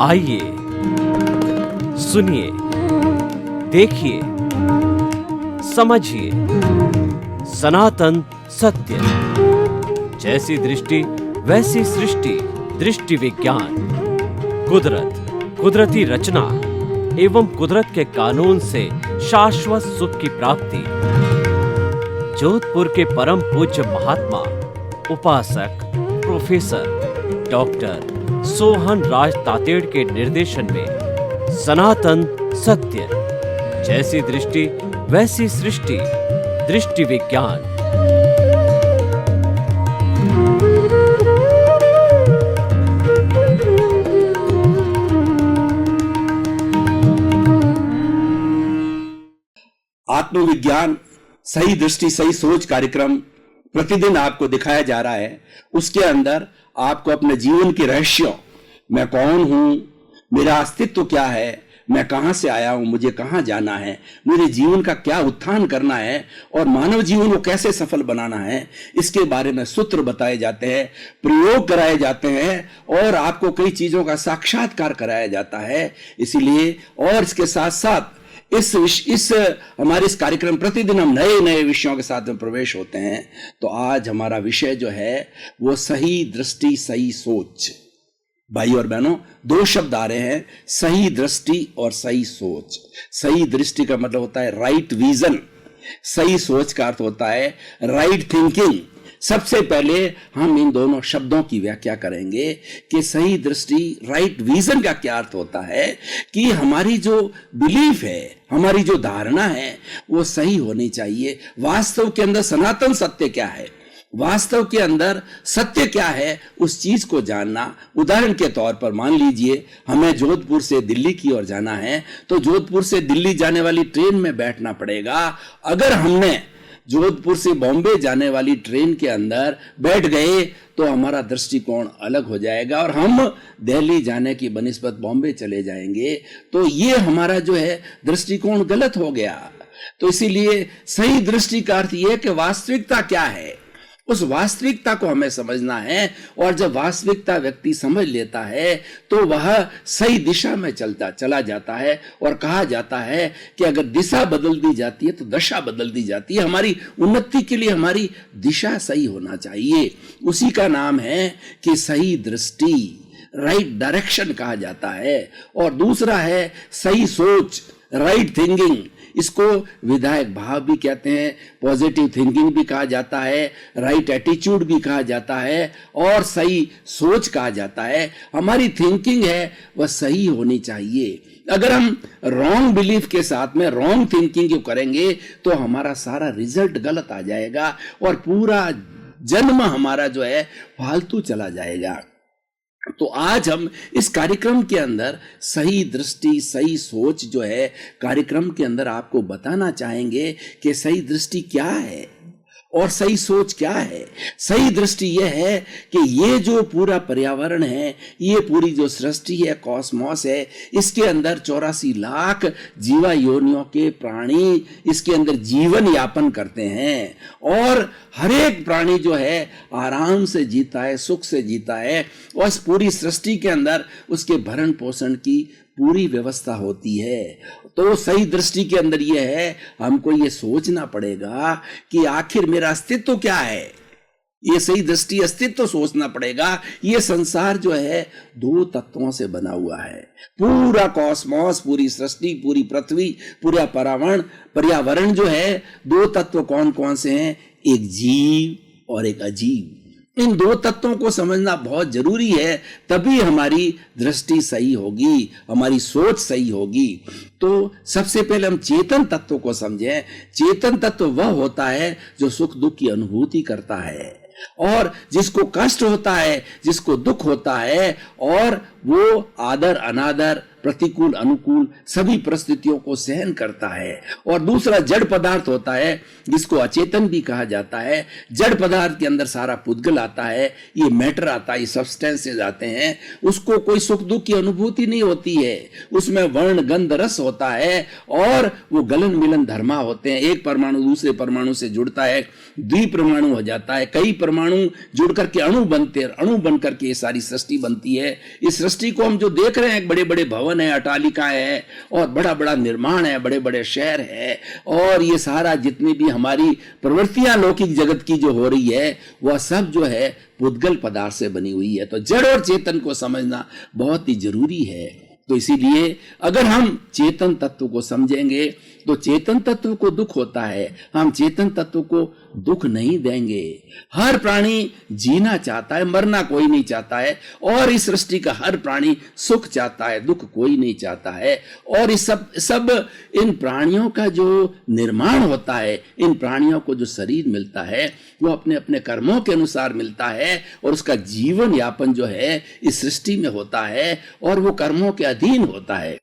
आइए, सुनिए, देखिए, समझिए सनातन सत्य। जैसी दृष्टि वैसी सृष्टि, दृष्टि विज्ञान। कुदरत, कुदरती रचना एवं कुदरत के कानून से शाश्वत सुख की प्राप्ति। जोधपुर के परम पूज्य महात्मा उपासक प्रोफेसर डॉक्टर सोहन राज तातेड़ के निर्देशन में सनातन सत्य। जैसी दृष्टि वैसी सृष्टि, दृष्टि विज्ञान। आत्मविज्ञान सही दृष्टि सही सोच कार्यक्रम प्रतिदिन आपको दिखाया जा रहा है। उसके अंदर आपको अपने जीवन के रहस्यों, मैं कौन हूं, मेरा अस्तित्व क्या है, मैं कहां से आया हूं, मुझे कहां जाना है, मुझे जीवन का क्या उत्थान करना है और मानव जीवन को कैसे सफल बनाना है, इसके बारे में सूत्र बताए जाते हैं, प्रयोग कराए जाते हैं और आपको कई चीजों का साक्षात्कार कराया जाता है। इसीलिए और इसके साथ साथ इस हमारे इस कार्यक्रम प्रतिदिन हम नए नए विषयों के साथ में प्रवेश होते हैं। तो आज हमारा विषय जो है वो सही दृष्टि सही सोच। भाई और बहनों, दो शब्द आ रहे हैं, सही दृष्टि और सही सोच। सही दृष्टि का मतलब होता है राइट विजन, सही सोच का अर्थ होता है राइट थिंकिंग। सबसे पहले हम इन दोनों शब्दों की व्याख्या करेंगे कि सही दृष्टि राइट विजन का क्या अर्थ होता है कि हमारी जो बिलीफ है, हमारी जो धारणा है वो सही होनी चाहिए। वास्तव के अंदर सनातन सत्य क्या है, वास्तव के अंदर सत्य क्या है, उस चीज को जानना। उदाहरण के तौर पर मान लीजिए हमें जोधपुर से दिल्ली की ओर जाना है, तो जोधपुर से दिल्ली जाने वाली ट्रेन में बैठना पड़ेगा। अगर हमने जोधपुर से बॉम्बे जाने वाली ट्रेन के अंदर बैठ गए तो हमारा दृष्टिकोण अलग हो जाएगा और हम दिल्ली जाने की बनिस्बत बॉम्बे चले जाएंगे। तो ये हमारा जो है दृष्टिकोण गलत हो गया। तो इसीलिए सही दृष्टि का अर्थ यह है कि वास्तविकता क्या है, उस वास्तविकता को हमें समझना है। और जब वास्तविकता व्यक्ति समझ लेता है तो वह सही दिशा में चला जाता है। और कहा जाता है कि अगर दिशा बदल दी जाती है तो दशा बदल दी जाती है। हमारी उन्नति के लिए हमारी दिशा सही होना चाहिए। उसी का नाम है कि सही दृष्टि, राइट डायरेक्शन कहा जाता है। और दूसरा है सही सोच, राइट थिंकिंग। इसको विधायक भाव भी कहते हैं, पॉजिटिव थिंकिंग भी कहा जाता है, राइट एटीट्यूड भी कहा जाता है और सही सोच कहा जाता है। हमारी थिंकिंग है वह सही होनी चाहिए। अगर हम रॉन्ग बिलीफ के साथ में रॉन्ग थिंकिंग करेंगे तो हमारा सारा रिजल्ट गलत आ जाएगा और पूरा जन्म हमारा जो है फालतू चला जाएगा। तो आज हम इस कार्यक्रम के अंदर सही दृष्टि सही सोच जो है कार्यक्रम के अंदर आपको बताना चाहेंगे कि सही दृष्टि क्या है और सही सोच क्या है। सही दृष्टि यह है कि ये जो पूरा पर्यावरण है, ये पूरी जो सृष्टि है, कॉस्मॉस है, इसके अंदर 84 लाख जीवा योनियों के प्राणी इसके अंदर जीवन यापन करते हैं और हर एक प्राणी जो है आराम से जीता है, सुख से जीता है और इस पूरी सृष्टि के अंदर उसके भरण पोषण की पूरी व्यवस्था होती है। तो सही दृष्टि के अंदर यह है, हमको ये सोचना पड़ेगा कि आखिर मेरा अस्तित्व क्या है। ये सही दृष्टि अस्तित्व सोचना पड़ेगा। ये संसार जो है दो तत्वों से बना हुआ है। पूरा कॉस्मॉस, पूरी सृष्टि, पूरी पृथ्वी, पूरा पर्यावरण जो है दो तत्व कौन कौन से हैं, एक जीव और एक अजीव। इन दो तत्वों को समझना बहुत जरूरी है, तभी हमारी दृष्टि सही होगी, हमारी सोच सही होगी। तो सबसे पहले हम चेतन तत्व को समझें। चेतन तत्व वह होता है जो सुख दुख की अनुभूति करता है और जिसको कष्ट होता है, जिसको दुख होता है और वो आदर अनादर, प्रतिकूल अनुकूल सभी परिस्थितियों को सहन करता है। और दूसरा जड़ पदार्थ होता है, जिसको अचेतन भी कहा जाता है। जड़ पदार्थ के अंदर सारा पुद्गल आता है, ये मैटर आता है, ये सब्सटेंसेस आते हैं। उसको कोई सुख दुख की अनुभूति नहीं होती है, उसमें वर्ण गंध रस होता है और वो गलन मिलन धर्मा होते हैं। एक परमाणु दूसरे परमाणु से जुड़ता है, द्विपरमाणु हो जाता है, कई परमाणु जुड़ करके अणु बनते हैं, अणु बन करके ये सारी सृष्टि बनती है। इस सृष्टि को हम जो देख रहे हैं, बड़े बड़े भवन है, अट्टालिकाएं है और बड़ा बड़ा निर्माण है, बड़े बड़े शहर है, और ये सारा जितनी भी हमारी प्रवृत्तियां लौकिक जगत की जो हो रही है, वह सब जो है पुद्गल पदार्थ से बनी हुई है। तो जड़ और चेतन को समझना बहुत ही जरूरी है। तो इसीलिए अगर हम चेतन तत्व को समझेंगे तो चेतन तत्व को दुख होता है, हम चेतन तत्व को दुख नहीं देंगे। हर प्राणी जीना चाहता है, मरना कोई नहीं चाहता है, और इस सृष्टि का हर प्राणी सुख चाहता है, दुख कोई नहीं चाहता है। और इस सब इन प्राणियों का जो निर्माण होता है, इन प्राणियों को जो शरीर मिलता है, वो अपने अपने कर्मों के अनुसार मिलता है और उसका जीवन यापन जो है इस सृष्टि में होता है और वो कर्मों के अधीन होता है।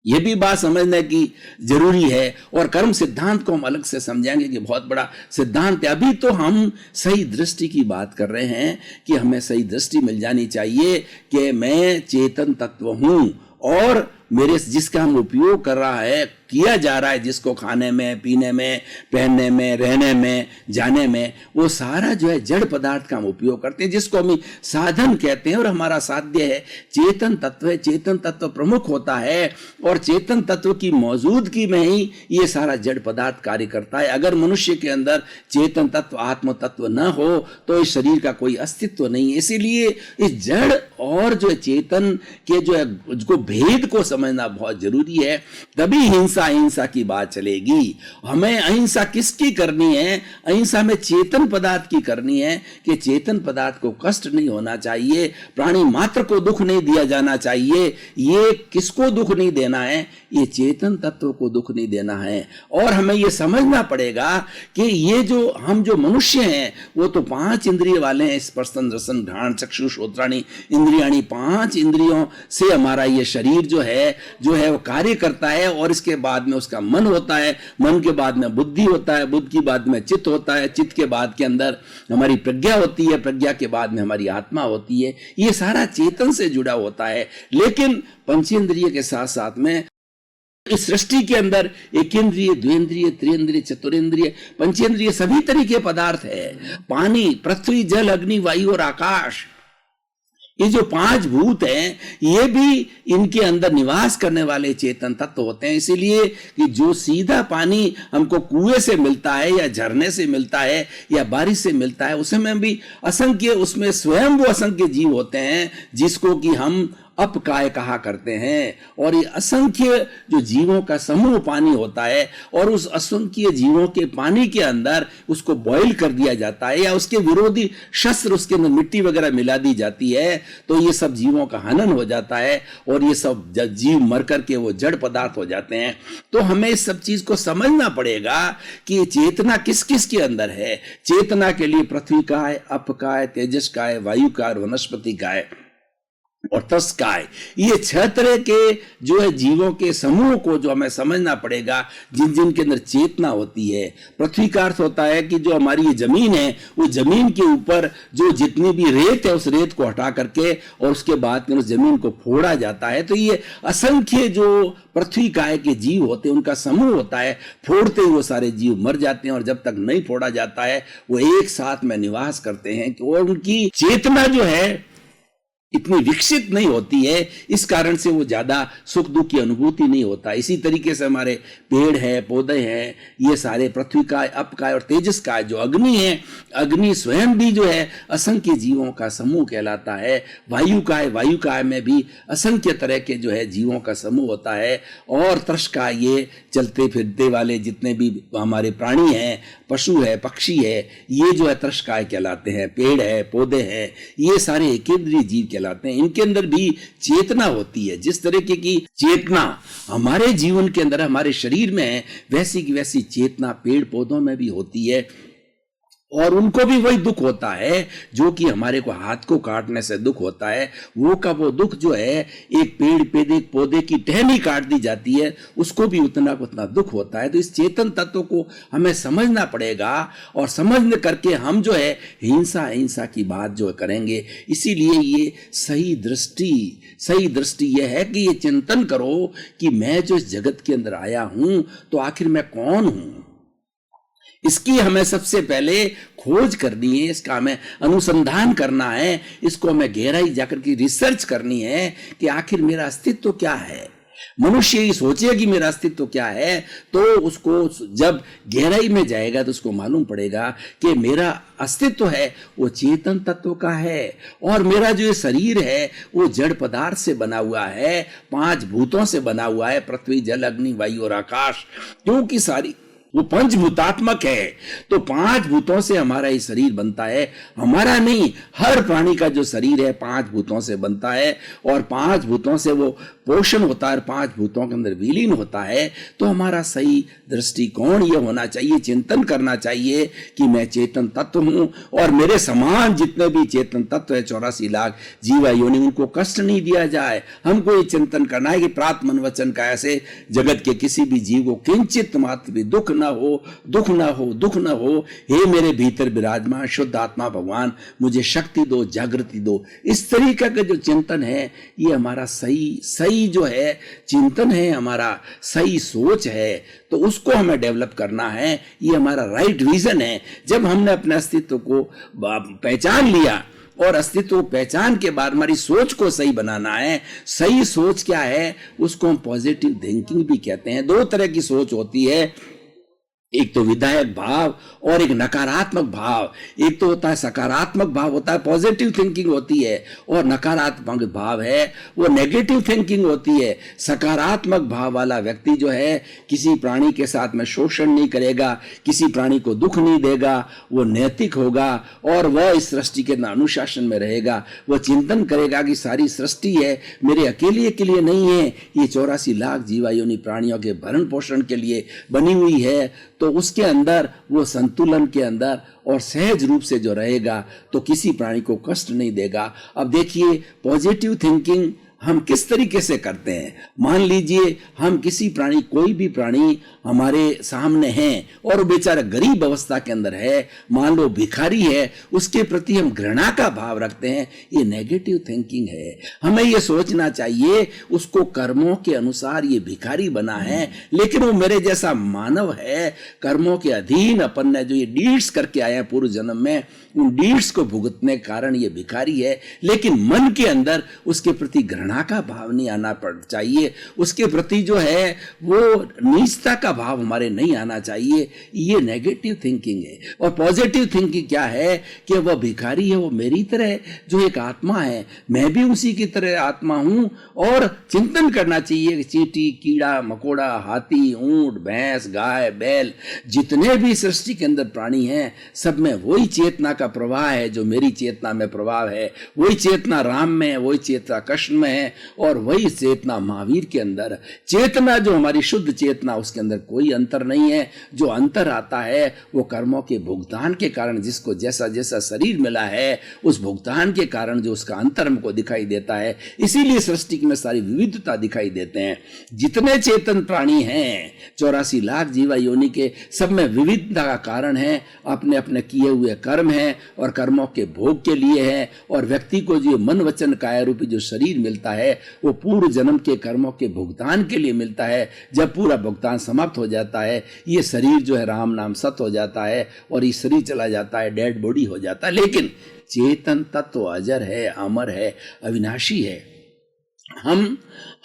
ये भी बात समझने की जरूरी है। और कर्म सिद्धांत को हम अलग से समझेंगे कि बहुत बड़ा सिद्धांत है। अभी तो हम सही दृष्टि की बात कर रहे हैं कि हमें सही दृष्टि मिल जानी चाहिए कि मैं चेतन तत्व हूं और मेरे जिसका हम उपयोग कर रहा है, किया जा रहा है, जिसको खाने में, पीने में, पहनने में, रहने में, जाने में, वो सारा जो है जड़ पदार्थ का हम उपयोग करते हैं, जिसको हम साधन कहते हैं। और हमारा साध्य है चेतन तत्व है। चेतन तत्व प्रमुख होता है और चेतन तत्व की मौजूदगी में ही ये सारा जड़ पदार्थ कार्य करता है। अगर मनुष्य के अंदर चेतन तत्व, आत्म तत्व न हो तो इस शरीर का कोई अस्तित्व नहीं है। इसीलिए इस जड़ और जो चेतन के जो है उसको भेद को समझना बहुत जरूरी है, तभी हिंसा अहिंसा की बात चलेगी। हमें अहिंसा किसकी करनी है? अहिंसा में चेतन पदार्थ की करनी है कि चेतन पदार्थ को कष्ट नहीं होना चाहिए, प्राणी मात्र को दुख नहीं दिया जाना चाहिए। ये किसको दुख नहीं देना है? ये चेतन तत्व को दुख नहीं देना है। और हमें ये समझना पड़ेगा कि ये जो हम जो मनुष्य हैं वो तो 5 इंद्रिय वाले हैं, स्पर्शन रसन घ्राण चक्षु श्रोत्राणि इंद्रियाणि, 5 इंद्रियों से हमारा ये शरीर जो है वो कार्य करता है। और इसके बाद में उसका मन होता है, मन के बाद में बुद्धि होता है, बुद्धि के बाद में चित्त होता है, चित्त के बाद के अंदर हमारी प्रज्ञा होती है, प्रज्ञा के बाद में हमारी आत्मा होती है। ये सारा चेतन से जुड़ा होता है। लेकिन पंचेंद्रिय के साथ साथ में इस सृष्टि के अंदर एकेंद्रिय, द्विंद्रिय, त्रिंद्रिय, चतुरेंद्रिय, पंचेंद्रिय सभी तरह के पदार्थ है। पानी, पृथ्वी, जल, अग्नि, वायु और आकाश, ये जो 5 भूत हैं, ये भी इनके अंदर निवास करने वाले चेतन तत्व होते हैं। इसीलिए कि जो सीधा पानी हमको कुएं से मिलता है या झरने से मिलता है या बारिश से मिलता है, उसमें भी असंख्य, उसमें स्वयं वो असंख्य जीव होते हैं जिसको कि हम अपकाय कहा करते हैं। और ये असंख्य जो जीवों का समूह पानी होता है और उस असंख्य जीवों के पानी के अंदर उसको बॉईल कर दिया जाता है या उसके विरोधी शस्त्र, उसके अंदर मिट्टी वगैरह मिला दी जाती है, तो ये सब जीवों का हनन हो जाता है और ये सब जीव मर करके वो जड़ पदार्थ हो जाते हैं। तो हमें इस सब चीज को समझना पड़ेगा कि चेतना किस किस के अंदर है। चेतना के लिए पृथ्वी का है, अप का है, तेजस का है, वायु का है, वनस्पति का है और तस्काय, ये 6 तरह के जो है जीवों के समूह को जो हमें समझना पड़ेगा, जिन जिन के अंदर चेतना होती है। पृथ्वी का अर्थ होता है कि जो हमारी ये जमीन है, वो जमीन के ऊपर जो जितनी भी रेत है उस रेत को हटा करके और उसके बाद में उस जमीन को फोड़ा जाता है। तो ये असंख्य जो पृथ्वी काय के जीव होते हैं उनका समूह होता है। फोड़ते ही वो सारे जीव मर जाते हैं और जब तक नहीं फोड़ा जाता है वो एक साथ में निवास करते हैं। और उनकी चेतना जो है इतनी विकसित नहीं होती है, इस कारण से वो ज्यादा सुख दुख की अनुभूति नहीं होता। इसी तरीके से हमारे पेड़ है, पौधे हैं, ये सारे पृथ्वी काय, अप काय और तेजस काय, जो अग्नि है, अग्नि स्वयं भी जो है असंख्य जीवों का समूह कहलाता है। वायु काय में भी असंख्य तरह के जो है जीवों का समूह होता है। और तृष्काय, ये चलते फिरते वाले जितने भी हमारे प्राणी हैं, पशु है, पक्षी है, ये जो है तृष्काय कहलाते हैं। पेड़ है, पौधे हैं, ये सारे एकेंद्रीय जीव कहलाते हैं। इनके अंदर भी चेतना होती है। जिस तरीके की चेतना हमारे जीवन के अंदर, हमारे शरीर में है, वैसी की वैसी चेतना पेड़ पौधों में भी होती है। और उनको भी वही दुख होता है जो कि हमारे को हाथ को काटने से दुख होता है। वो का वो दुख जो है, एक पेड़ पौधे की टहनी काट दी जाती है, उसको भी उतना दुख होता है। तो इस चेतन तत्व को हमें समझना पड़ेगा, और समझने करके हम जो है हिंसा की बात जो करेंगे। इसीलिए ये सही दृष्टि यह है कि ये चिंतन करो कि मैं जो इस जगत के अंदर आया हूं तो आखिर मैं कौन हूं। इसकी हमें सबसे पहले खोज करनी है, इसका हमें अनुसंधान करना है, इसको हमें गहराई जाकर की रिसर्च करनी है कि आखिर मेरा अस्तित्व क्या है। मनुष्य ही सोचे कि मेरा अस्तित्व क्या है, तो उसको जब गहराई में जाएगा तो उसको मालूम पड़ेगा कि मेरा अस्तित्व है वो चेतन तत्व का है, और मेरा जो ये शरीर है वो जड़ पदार्थ से बना हुआ है, 5 भूतों से बना हुआ है, पृथ्वी जल अग्नि वायु और आकाश, क्योंकि सारी वो पंचभूतात्मक है। तो 5 भूतों से हमारा ये शरीर बनता है, हमारा नहीं, हर प्राणी का जो शरीर है 5 भूतों से बनता है, और 5 भूतों से वो पोषण होता है, 5 भूतों के अंदर विलीन होता है। तो हमारा सही दृष्टिकोण ये होना चाहिए, चिंतन करना चाहिए कि मैं चेतन तत्व हूं, और मेरे समान जितने भी चेतन तत्व है 84 लाख जीवा योनि, उनको कष्ट नहीं दिया जाए। हमको ये चिंतन करना है कि प्रात मन वचन का ऐसे जगत के किसी भी जीव को किंचित मात्र भी दुख ना हो। हे मेरे भीतर विराजमान शुद्ध आत्मा भगवान, मुझे शक्ति दो, जागृति दो। इस तरीके का जो चिंतन है ये हमारा सही जो है चिंतन है, हमारा सही सोच है, तो उसको हमें डेवलप करना है। ये हमारा राइट विजन है। जब हमने अपने अस्तित्व को पहचान लिया, और अस्तित्व को पहचान के बाद हमारी सोच को सही बनाना है। सही सोच क्या है, उसको हम पॉजिटिव थिंकिंग भी कहते हैं। 2 तरह की सोच होती है, एक तो विधायक भाव और एक नकारात्मक भाव। एक तो होता है सकारात्मक भाव, होता है पॉजिटिव थिंकिंग होती है, और नकारात्मक भाव है वो नेगेटिव थिंकिंग होती है। सकारात्मक भाव वाला व्यक्ति जो है किसी प्राणी के साथ में शोषण नहीं करेगा, किसी प्राणी को दुख नहीं देगा, वो नैतिक होगा, और वह इस सृष्टि के अनुशासन में रहेगा। वह चिंतन करेगा कि सारी सृष्टि है मेरे अकेले के लिए नहीं है, ये 84 लाख जीवायोनि प्राणियों के भरण पोषण के लिए बनी हुई है। तो उसके अंदर वो संतुलन के अंदर और सहज रूप से जो रहेगा तो किसी प्राणी को कष्ट नहीं देगा। अब देखिए पॉजिटिव थिंकिंग हम किस तरीके से करते हैं। मान लीजिए हम किसी प्राणी, कोई भी प्राणी हमारे सामने है और वो बेचारा गरीब अवस्था के अंदर है, मान लो भिखारी है, उसके प्रति हम घृणा का भाव रखते हैं, ये नेगेटिव थिंकिंग है। हमें ये सोचना चाहिए उसको कर्मों के अनुसार ये भिखारी बना है, लेकिन वो मेरे जैसा मानव है, कर्मों के अधीन अपन ने जो ये डीड्स करके आए हैं पूर्व जन्म में, उन डीड्स को भुगतने के कारण ये भिखारी है। लेकिन मन के अंदर उसके प्रति घृणा का भाव नहीं आना चाहिए, उसके प्रति जो है वो नीचता का भाव हमारे नहीं आना चाहिए। ये नेगेटिव थिंकिंग है। और पॉजिटिव थिंकिंग क्या है कि वह भिखारी है, वो मेरी तरह जो एक आत्मा है, मैं भी उसी की तरह आत्मा हूं। और चिंतन करना चाहिए कि चींटी, कीड़ा मकोड़ा, हाथी, ऊंट, भैंस, गाय, बैल, जितने भी सृष्टि के अंदर प्राणी हैं, सब में वही चेतना का प्रवाह है जो मेरी चेतना में प्रभाव है। वही चेतना राम में है, वही चेतना कृष्ण में है, और वही चेतना महावीर के अंदर। चेतना जो हमारी शुद्ध चेतना, उसके अंदर कोई अंतर नहीं है। जो अंतर आता है वो कर्मों के भुगतान के कारण, जिसको जैसा जैसा शरीर मिला है उस भुगतान के कारण जो उसका अंतर हमको दिखाई देता है। इसीलिए सृष्टि में सारी विविधता दिखाई देते हैं। जितने चेतन प्राणी हैं 84 लाख जीवा योनि के, सब में विविधता का कारण है अपने अपने किए हुए कर्म हैं और कर्मों के भोग के लिए है। और व्यक्ति को जो मन वचन काया रूपी जो शरीर मिलता है वो पूर्व जन्म के कर्मों के भुगतान के लिए मिलता है। जब पूरा भुगतान समाप्त हो जाता है, ये शरीर जो है राम नाम सत हो जाता है और ये शरीर चला जाता है, डेड बॉडी हो जाता है। लेकिन चेतन तत्व अजर है, अमर है, अविनाशी है। हम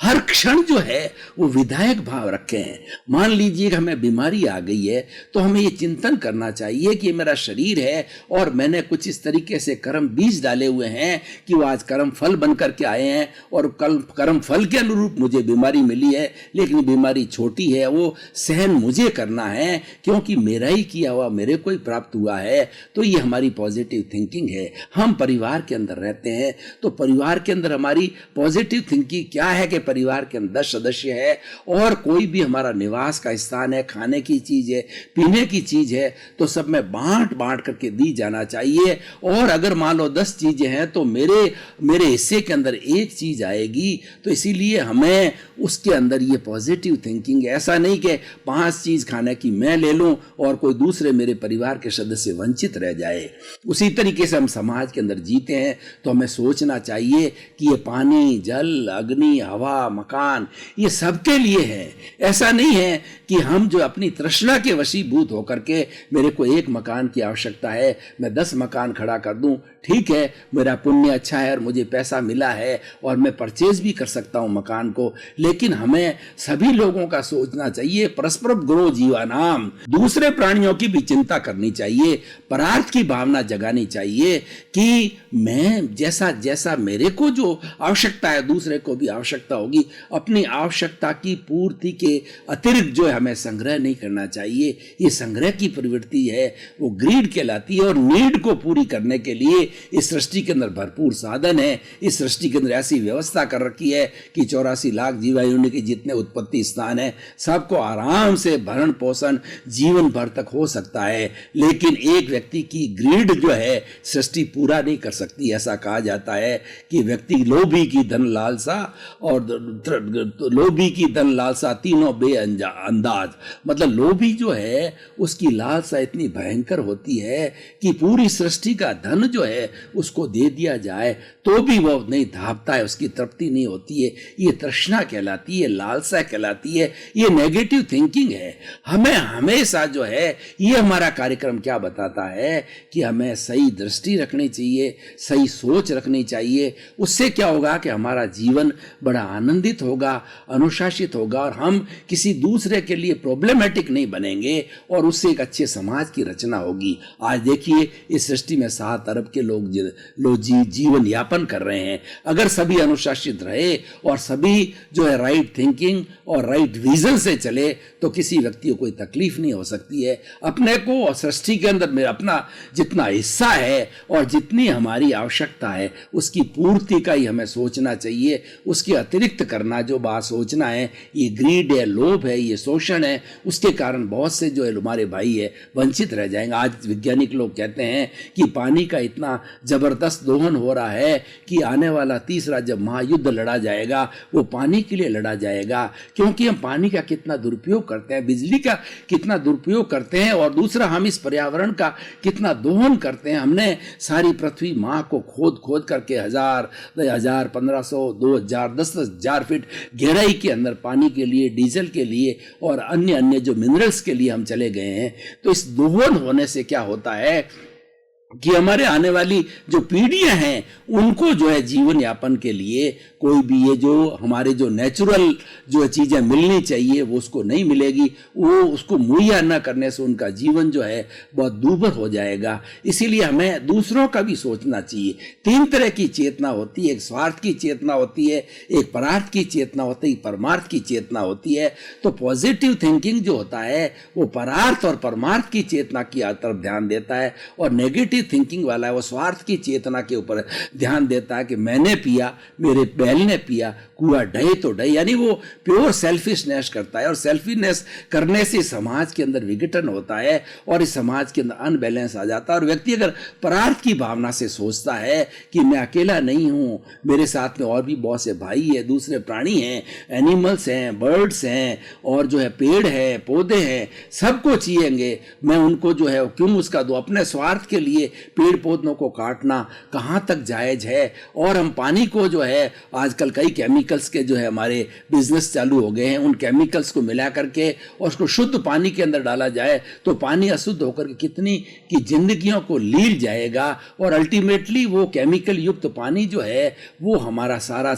हर क्षण जो है वो विधायक भाव रखे हैं। मान लीजिए कि हमें बीमारी आ गई है तो हमें ये चिंतन करना चाहिए कि मेरा शरीर है और मैंने कुछ इस तरीके से कर्म बीज डाले हुए हैं कि वो आज कर्म फल बन करके आए हैं और कल कर्म फल के अनुरूप मुझे बीमारी मिली है। लेकिन बीमारी छोटी है, वो सहन मुझे करना है क्योंकि मेरा ही किया हुआ मेरे को ही प्राप्त हुआ है। तो ये हमारी पॉजिटिव थिंकिंग है। हम परिवार के अंदर रहते हैं तो परिवार के अंदर हमारी पॉजिटिव थिंकिंग क्या है कि परिवार के अंदर 10 सदस्य है और कोई भी हमारा निवास का स्थान है, खाने की चीज है, पीने की चीज है, तो सब में बांट बांट करके दी जाना चाहिए। और अगर मान लो 10 चीजें हैं तो मेरे हिस्से के अंदर एक चीज आएगी। तो इसीलिए हमें उसके अंदर ये पॉजिटिव थिंकिंग, ऐसा नहीं कि 5 चीज खाने की मैं ले लूं और कोई दूसरे मेरे परिवार के सदस्य वंचित रह जाए। उसी तरीके से हम समाज के अंदर जीते हैं तो हमें सोचना चाहिए कि ये पानी, जल, अग्नि, हवा, मकान ये सबके लिए है। ऐसा नहीं है कि हम जो अपनी तृष्णा के वशीभूत होकर के मेरे को एक मकान की आवश्यकता है, मैं 10 मकान खड़ा कर दूं, ठीक है, मेरा पुण्य अच्छा है और मुझे पैसा मिला है और मैं परचेज भी कर सकता हूं मकान को, लेकिन हमें सभी लोगों का सोचना चाहिए। परस्पर ग्रो जीवानाम, दूसरे प्राणियों की भी चिंता करनी चाहिए, परार्थ की भावना जगानी चाहिए कि मैं जैसा जैसा मेरे को जो आवश्यकता है दूसरे को भी आवश्यकता होगी। अपनी आवश्यकता की पूर्ति के अतिरिक्त जो है हमें संग्रह नहीं करना चाहिए। ये संग्रह की प्रवृत्ति है, वो ग्रीड कहलाती है। और नीड को पूरी करने के लिए इस सृष्टि के अंदर भरपूर साधन है। इस सृष्टि के अंदर ऐसी व्यवस्था कर रखी है कि 84 लाख जीवाणु के जितने उत्पत्ति स्थान है सबको आराम से भरण पोषण जीवन भर तक हो सकता है। लेकिन एक व्यक्ति की ग्रीड जो है सृष्टि पूरा नहीं कर सकती। ऐसा कहा जाता है कि व्यक्ति लोभी की धन लालसा और लोभी की धन लालसा तीनों बेअंदाज, मतलब लोभी जो है उसकी लालसा इतनी भयंकर होती है कि पूरी सृष्टि का धन जो है उसको दे दिया जाए तो भी वो नहीं धापता है, उसकी तृप्ति नहीं होती है। ये तृष्णा कहलाती है, लालसा कहलाती है, ये नेगेटिव थिंकिंग है। हमें हमेशा जो है ये हमारा कार्यक्रम क्या बताता है कि हमें सही दृष्टि रखनी चाहिए, सही सोच रखनी चाहिए। उससे क्या होगा कि हमारा जीवन बड़ा आनंदित होगा, अनुशासित होगा और हम किसी दूसरे के लिए प्रॉब्लमेटिक नहीं बनेंगे और उससे एक अच्छे समाज की रचना होगी। आज देखिए इस सृष्टि में 7 अरब के लोग जीवन यापन कर रहे हैं। अगर सभी अनुशासित रहे और सभी जो है राइट थिंकिंग और राइट विजन से चले तो किसी व्यक्ति को कोई तकलीफ नहीं हो सकती है। अपने को और सृष्टि के अंदर में अपना जितना हिस्सा है और जितनी हमारी आवश्यकता है उसकी पूर्ति का ही हमें सोचना चाहिए। उसके अतिरिक्त करना जो बात सोचना है ये ग्रीड है, लोभ है, ये शोषण है। उसके कारण बहुत से जो है हमारे भाई है वंचित रह जाएंगे। आज वैज्ञानिक लोग कहते हैं कि पानी का इतना जबरदस्त दोहन हो रहा है कि आने वाला तीसरा जब महायुद्ध लड़ा जाएगा वो पानी के लिए लड़ा जाएगा, क्योंकि हम पानी का कितना दुरुपयोग करते हैं, बिजली का कितना दुरुपयोग करते हैं और दूसरा हम इस पर्यावरण का कितना दोहन करते हैं। हमने सारी पृथ्वी माँ को खोद खोद करके 1000, 1500, 2000, 10,000 फीट गहराई के अंदर पानी के लिए, डीजल के लिए और अन्य अन्य जो मिनरल्स के लिए हम चले गए हैं। तो इस दोहन होने से क्या होता है कि हमारे आने वाली जो पीढ़ियां हैं उनको जो है जीवन यापन के लिए कोई भी ये जो हमारे जो नेचुरल जो चीजें मिलनी चाहिए वो उसको नहीं मिलेगी। वो उसको मुहैया न करने से उनका जीवन जो है बहुत दूभर हो जाएगा। इसीलिए हमें दूसरों का भी सोचना चाहिए। 3 तरह की चेतना होती है, एक स्वार्थ की चेतना होती है, एक परार्थ की चेतना होती है, परमार्थ की चेतना होती है। तो पॉजिटिव थिंकिंग जो होता है वो परार्थ और परमार्थ की चेतना की तरफ ध्यान देता है और नेगेटिव थिंकिंग वाला है वो स्वार्थ की चेतना के ऊपर ध्यान देता है कि मैंने पिया, मेरे बैल ने पिया, कुआ ढहे तो ढहे, यानी वो प्योर सेल्फिशनेस करता है। और सेल्फिशनेस करने से समाज के अंदर विघटन होता है और इस समाज के अंदर अनबैलेंस आ जाता है। और व्यक्ति अगर परार्थ की भावना से सोचता है कि मैं अकेला नहीं हूं, मेरे साथ में और भी बहुत से भाई है, दूसरे प्राणी हैं, एनिमल्स हैं, बर्ड्स हैं और जो है पेड़ है, पौधे हैं, सबको चाहिएंगे, मैं उनको जो है क्यों उसका दो। अपने स्वार्थ के लिए पेड़ पौधों को काटना कहां तक जायज है। और हम पानी को जो है आजकल कई केमिकल्स के जो है हमारे बिजनेस चालू हो गए हैं, उन केमिकल्स को मिला करके और उसको शुद्ध पानी के अंदर डाला जाए तो पानी अशुद्ध होकर के कितनी की जिंदगियों को लील जाएगा और अल्टीमेटली वो केमिकल युक्त पानी जो है वो हमारा सारा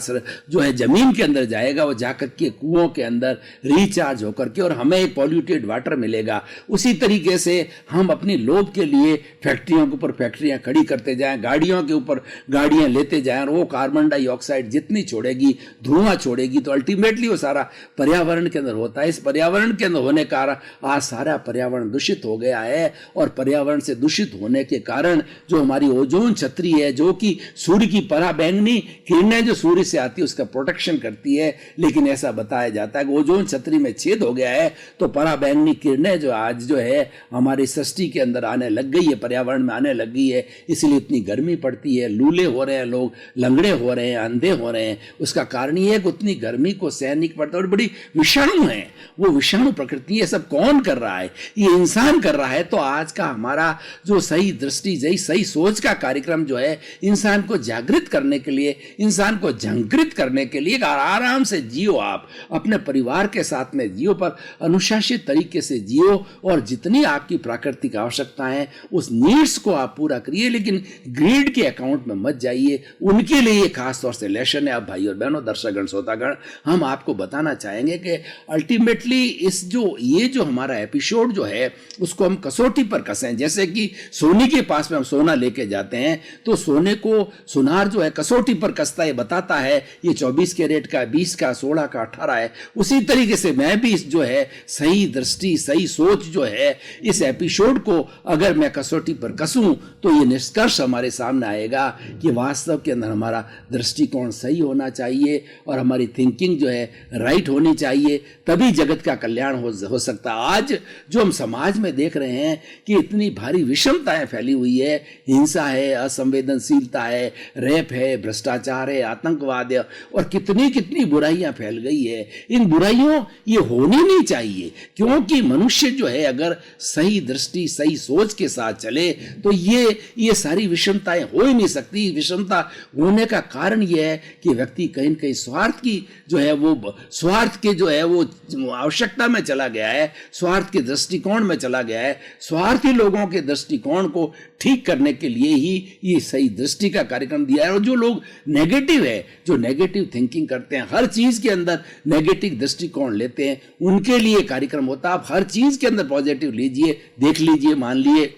जो है जमीन के अंदर जाएगा, वो जाकर के कुओं के अंदर रिचार्ज होकर के और हमें एक पॉल्यूटेड वाटर मिलेगा। उसी तरीके से हम अपनी लोभ के लिए फैक्ट्रियों के ऊपर फैक्ट्रियां खड़ी करते जाएं, गाड़ियों के ऊपर गाड़ियां लेते जाएं और वो कार्बन डाइऑक्साइड जितना जितनी छोड़ेगी, धुआं छोड़ेगी, तो अल्टीमेटली वो सारा पर्यावरण के अंदर होता है। इस पर्यावरण के अंदर होने का आज सारा पर्यावरण दूषित हो गया है, और पर्यावरण से दूषित होने के कारण जो हमारी ओजोन छतरी है, जो कि सूर्य की पराबैंगनी किरणें जो सूर्य से आती है उसका प्रोटेक्शन करती है, लेकिन ऐसा बताया जाता है कि ओजोन छतरी में छेद हो गया है, तो पराबैंगनी किरणें जो आज जो है हमारी सृष्टि के अंदर आने लग गई है, पर्यावरण में आने लग गई है, इसलिए इतनी गर्मी पड़ती है, लूले हो रहे हैं, लोग लंगड़े हो रहे हैं, अंधे हो रहे हैं। उसका कारण ये है कि उतनी गर्मी को सहन नहीं पड़ता, और बड़ी विषाणु है, वो विषाणु प्रकृति है। सब कौन कर रहा है? ये इंसान कर रहा है। तो आज का हमारा जो सही दृष्टि, सही सोच का कार्यक्रम जो है, इंसान को जागृत करने के लिए, इंसान को जागृत करने के लिए आराम से जियो, आप अपने परिवार के साथ में जियो, पर अनुशासित तरीके से जियो, और जितनी आपकी प्राकृतिक आवश्यकताएं हैं उस नीड्स को आप पूरा करिए, लेकिन ग्रीड के अकाउंट में मत जाइए। उनके लिए खास तौर से लेशन है। आप भाई और बहनों, दर्शकगण, श्रोतागण, हम आपको बताना चाहेंगे कि अल्टीमेटली ये जो हमारा एपिसोड जो है उसको हम कसौटी पर कसें। जैसे कि सोने के पास में हम सोना लेके जाते हैं, तो सोने को सुनार जो है कसौटी पर कसता है, बताता है ये 24 कैरेट का, 20 का, 16 का, 18 है। उसी तरीके से मैं भी जो है सही दृष्टि, सही सोच जो है, इस एपिसोड को अगर मैं कसौटी पर कसूं तो ये निष्कर्ष हमारे सामने आएगा कि वास्तव के अंदर हमारा दृष्टिकोण सही होना चाहिए और हमारी थिंकिंग जो है राइट होनी चाहिए, तभी जगत का कल्याण हो सकता है। आज जो हम समाज में देख रहे हैं कि इतनी भारी विषमताएं फैली हुई है, हिंसा है, असंवेदनशीलता है, रेप है, भ्रष्टाचार है, आतंकवाद है, और कितनी कितनी बुराइयां फैल गई है। इन बुराइयों ये होनी नहीं चाहिए, क्योंकि मनुष्य जो है अगर सही दृष्टि, सही सोच के साथ चले तो ये सारी विषमताएं हो ही नहीं सकती। विषमता होने का कारण यह है कि व्यक्ति कहीं न कहीं स्वार्थ की जो है वो स्वार्थ के जो है वो आवश्यकता में चला गया है, स्वार्थ के दृष्टिकोण में चला गया है। स्वार्थी लोगों के दृष्टिकोण को ठीक करने के लिए ही ये सही दृष्टि का कार्यक्रम दिया है। और जो लोग नेगेटिव है, जो नेगेटिव थिंकिंग करते हैं, हर चीज के अंदर नेगेटिव दृष्टिकोण लेते हैं, उनके लिए कार्यक्रम होता है। आप हर चीज के अंदर पॉजिटिव लीजिए, देख लीजिए, मान लिए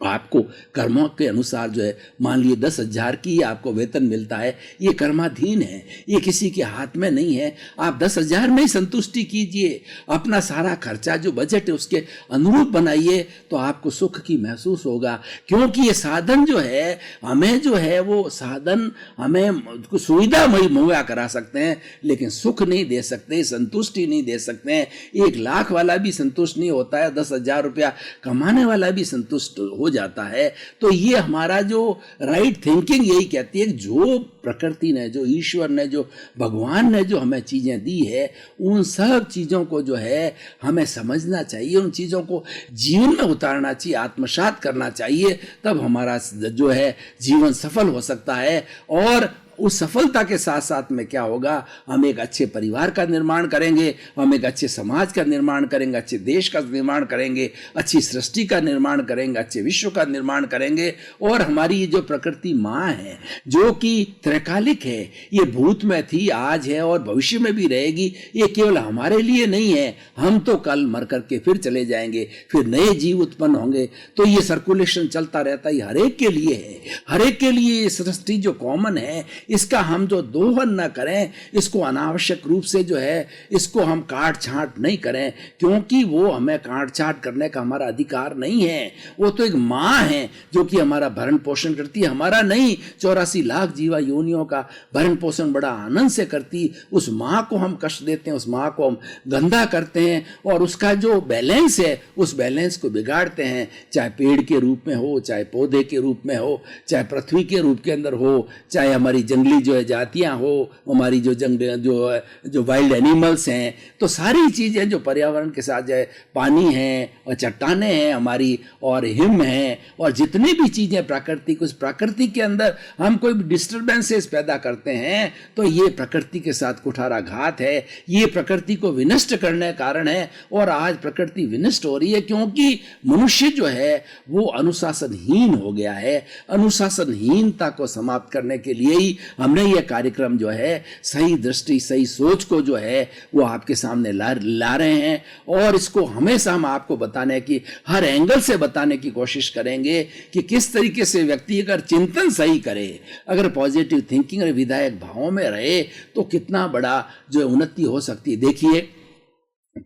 आपको कर्मों के अनुसार जो है, मान लिए 10,000 की आपको वेतन मिलता है, ये कर्माधीन है, ये किसी के हाथ में नहीं है। आप 10,000 में ही संतुष्टि कीजिए, अपना सारा खर्चा जो बजट है उसके अनुरूप बनाइए, तो आपको सुख की महसूस होगा। क्योंकि ये साधन जो है हमें जो है वो साधन हमें सुविधा मुहैया करा सकते हैं, लेकिन सुख नहीं दे सकते, संतुष्टि नहीं दे सकते हैं। 1 लाख वाला भी संतुष्ट नहीं होता है, 10,000 रुपया कमाने वाला भी संतुष्ट हो जाता है। तो ये हमारा जो राइट थिंकिंग यही कहती है कि जो प्रकृति ने, जो ईश्वर ने, जो भगवान ने जो हमें चीजें दी है, उन सब चीजों को जो है हमें समझना चाहिए, उन चीजों को जीवन में उतारना चाहिए, आत्मसात करना चाहिए, तब हमारा जो है जीवन सफल हो सकता है। और उस सफलता के साथ साथ में क्या होगा, हम एक अच्छे परिवार का निर्माण करेंगे, हम एक अच्छे समाज का निर्माण करेंगे, अच्छे देश का निर्माण करेंगे, अच्छी सृष्टि का निर्माण करेंगे, अच्छे विश्व का निर्माण करेंगे। और हमारी ये जो प्रकृति माँ है, जो कि त्रैकालिक है, ये भूत में थी, आज है और भविष्य में भी रहेगी, ये केवल हमारे लिए नहीं है। हम तो कल मर करके फिर चले जाएंगे, फिर नए जीव उत्पन्न होंगे। तो ये सर्कुलेशन चलता रहता है, हर एक के लिए है, हर एक के लिए ये सृष्टि जो कॉमन है, इसका हम जो दोहन न करें, इसको अनावश्यक रूप से जो है इसको हम काट छांट नहीं करें, क्योंकि वो हमें काट छांट करने का हमारा अधिकार नहीं है। वो तो एक माँ है जो कि हमारा भरण पोषण करती है, हमारा नहीं। 84 लाख जीवा योनियों का भरण पोषण बड़ा आनंद से करती। उस माँ को हम कष्ट देते हैं, उस माँ को हम गंदा करते हैं, और उसका जो बैलेंस है उस बैलेंस को बिगाड़ते हैं। चाहे पेड़ के रूप में हो, चाहे पौधे के रूप में हो, चाहे पृथ्वी के रूप के अंदर हो, चाहे हमारी जंगली जो है जातियां हो, हमारी जो जो वाइल्ड एनिमल्स हैं, तो सारी चीजें जो पर्यावरण के साथ जो है, पानी है और चट्टाने हैं हमारी, और हिम है, और जितनी भी चीजें प्राकृतिक, उस प्रकृति के अंदर हम कोई भी डिस्टर्बेंसेस पैदा करते हैं तो ये प्रकृति के साथ कुठाराघात है, ये प्रकृति को विनष्ट करने का कारण है। और आज प्रकृति विनष्ट हो रही है क्योंकि मनुष्य जो है वो अनुशासनहीन हो गया है। अनुशासनहीनता को समाप्त करने के लिए ही हमने यह कार्यक्रम जो है सही दृष्टि सही सोच को जो है वो आपके सामने ला रहे हैं, और इसको हमेशा हम आपको बताने की हर एंगल से बताने की कोशिश करेंगे कि किस तरीके से व्यक्ति अगर चिंतन सही करे, अगर पॉजिटिव थिंकिंग और विधायक भावों में रहे तो कितना बड़ा जो उन्नति हो सकती है। देखिए,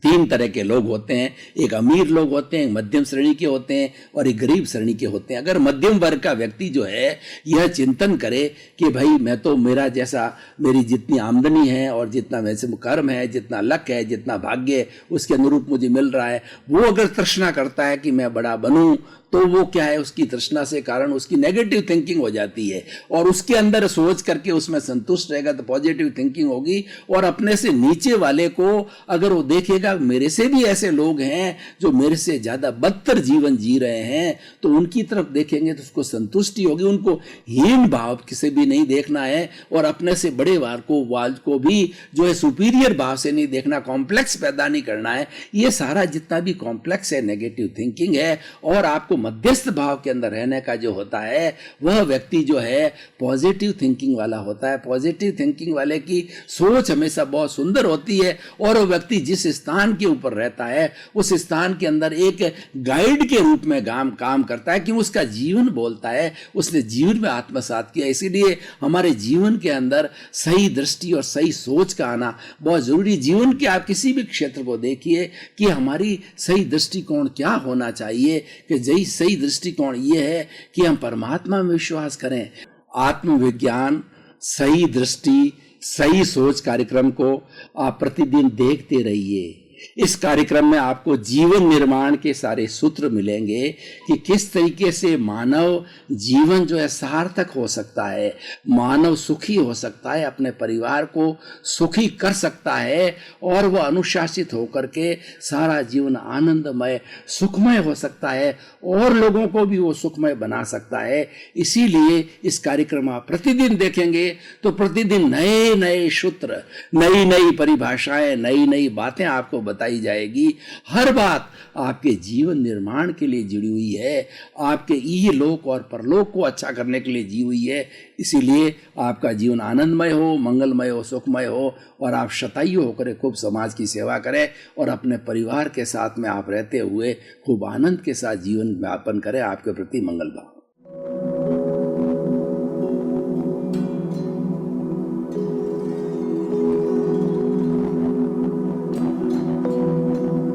3 तरह के लोग होते हैं, एक अमीर लोग होते हैं, मध्यम श्रेणी के होते हैं और एक गरीब श्रेणी के होते हैं। अगर मध्यम वर्ग का व्यक्ति जो है यह चिंतन करे कि भाई मैं तो मेरा जैसा मेरी जितनी आमदनी है और जितना वैसे कर्म है, जितना लक है, जितना भाग्य है उसके अनुरूप मुझे मिल रहा है, वो अगर तृष्णा करता है कि मैं बड़ा बनूं, तो वो क्या है, उसकी तृष्णा से कारण उसकी नेगेटिव थिंकिंग हो जाती है और उसके अंदर सोच करके उसमें संतुष्ट रहेगा तो पॉजिटिव थिंकिंग होगी। और अपने से नीचे वाले को अगर वो देखेगा मेरे से भी ऐसे लोग हैं जो मेरे से ज्यादा बदतर जीवन जी रहे हैं, तो उनकी तरफ देखेंगे तो उसको संतुष्टि होगी। उनको हीन भाव से भी नहीं देखना है और अपने से बड़े वाल को भी जो है सुपीरियर भाव से नहीं देखना, कॉम्प्लेक्स पैदा नहीं करना है। ये सारा जितना भी कॉम्प्लेक्स है नेगेटिव थिंकिंग है, और आपको मध्यस्थ भाव के अंदर रहने का जो होता है वह व्यक्ति जो है पॉजिटिव थिंकिंग वाला होता है। पॉजिटिव थिंकिंग वाले की सोच हमेशा बहुत सुंदर होती है और वह व्यक्ति जिस स्थान के ऊपर रहता है उस स्थान के अंदर एक गाइड के रूप में काम करता है कि उसका जीवन बोलता है, उसने जीवन में आत्मसात किया। इसीलिए हमारे जीवन के अंदर सही दृष्टि और सही सोच का आना बहुत जरूरी। जीवन के आप किसी भी क्षेत्र को देखिए कि हमारी सही दृष्टिकोण क्या होना चाहिए, कि सही दृष्टिकोण ये है कि हम परमात्मा में विश्वास करें। आत्मविज्ञान सही दृष्टि सही सोच कार्यक्रम को आप प्रतिदिन देखते रहिए। इस कार्यक्रम में आपको जीवन निर्माण के सारे सूत्र मिलेंगे कि किस तरीके से मानव जीवन जो है सार्थक हो सकता है, मानव सुखी हो सकता है, अपने परिवार को सुखी कर सकता है और वह अनुशासित होकर के सारा जीवन आनंदमय सुखमय हो सकता है और लोगों को भी वो सुखमय बना सकता है। इसीलिए इस कार्यक्रम आप प्रतिदिन देखेंगे तो प्रतिदिन नए नए सूत्र, नई नई परिभाषाएं, नई नई बातें आपको बताई जाएगी। हर बात आपके जीवन निर्माण के लिए जुड़ी हुई है, आपके इहलोक और परलोक को अच्छा करने के लिए जी हुई है। इसीलिए आपका जीवन आनंदमय हो, मंगलमय हो, सुखमय हो और आप शतायु होकर खूब समाज की सेवा करें और अपने परिवार के साथ में आप रहते हुए खूब आनंद के साथ जीवन यापन करें। आपके प्रति मंगल भाव।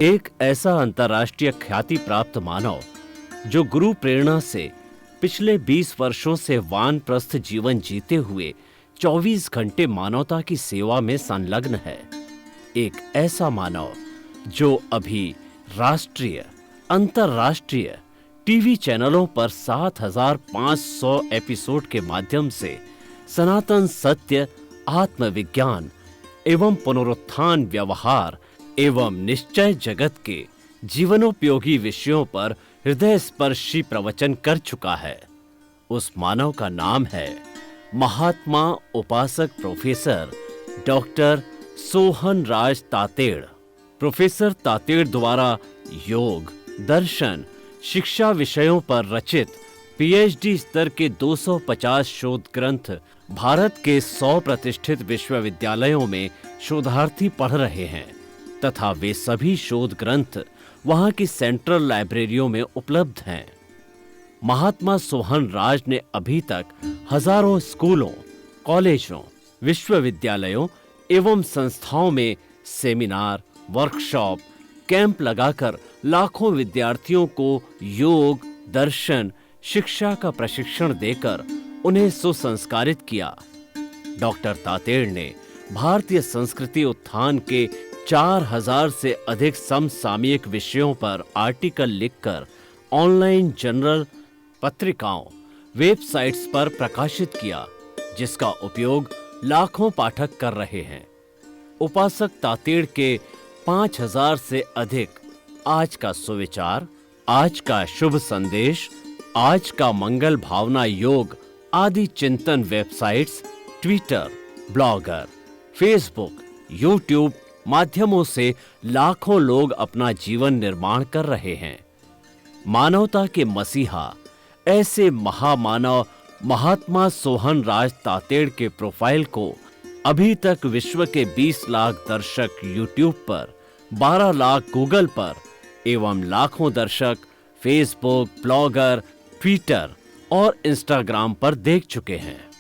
एक ऐसा अंतर्राष्ट्रीय ख्याति प्राप्त मानव जो गुरु प्रेरणा से पिछले 20 वर्षों से वानप्रस्थ जीवन जीते हुए 24 घंटे मानवता की सेवा में संलग्न है। एक ऐसा मानव जो अभी राष्ट्रीय अंतर्राष्ट्रीय टीवी चैनलों पर 7,500 एपिसोड के माध्यम से सनातन सत्य, आत्मविज्ञान एवं पुनरुत्थान, व्यवहार एवं निश्चय जगत के जीवनोपयोगी विषयों पर हृदय स्पर्शी प्रवचन कर चुका है। उस मानव का नाम है महात्मा उपासक प्रोफेसर डॉक्टर सोहन राज तातेड़। प्रोफेसर तातेड़ द्वारा योग, दर्शन, शिक्षा विषयों पर रचित पीएचडी स्तर के 250 शोध ग्रंथ भारत के 100 प्रतिष्ठित विश्वविद्यालयों में शोधार्थी पढ़ रहे हैं तथा वे सभी शोध ग्रंथ वहां की सेंट्रल लाइब्रेरियों में उपलब्ध हैं। महात्मा सोहन राज ने अभी तक हजारों स्कूलों, कॉलेजों, विश्वविद्यालयों एवं संस्थाओं में सेमिनार, वर्कशॉप, कैंप लगाकर लाखों विद्यार्थियों को योग, दर्शन, शिक्षा का प्रशिक्षण देकर उन्हें सुसंस्कारित किया। डॉक्टर तातेड़ ने भारतीय संस्कृति उत्थान के 4000 से अधिक समसामयिक विषयों पर आर्टिकल लिखकर ऑनलाइन जर्नल, पत्रिकाओं, वेबसाइट्स पर प्रकाशित किया, जिसका उपयोग लाखों पाठक कर रहे हैं। उपासक तातेड़ के 5000 से अधिक आज का सुविचार, आज का शुभ संदेश, आज का मंगल भावना योग आदि चिंतन websites, Twitter, blogger, Facebook, YouTube माध्यमों से लाखों लोग अपना जीवन निर्माण कर रहे हैं। मानवता के मसीहा ऐसे महामानव महात्मा सोहन राज तातेड़ के प्रोफाइल को अभी तक विश्व के 20 लाख दर्शक यूट्यूब पर, 12 लाख गूगल पर एवं लाखों दर्शक फेसबुक, ब्लॉगर, ट्विटर और इंस्टाग्राम पर देख चुके हैं।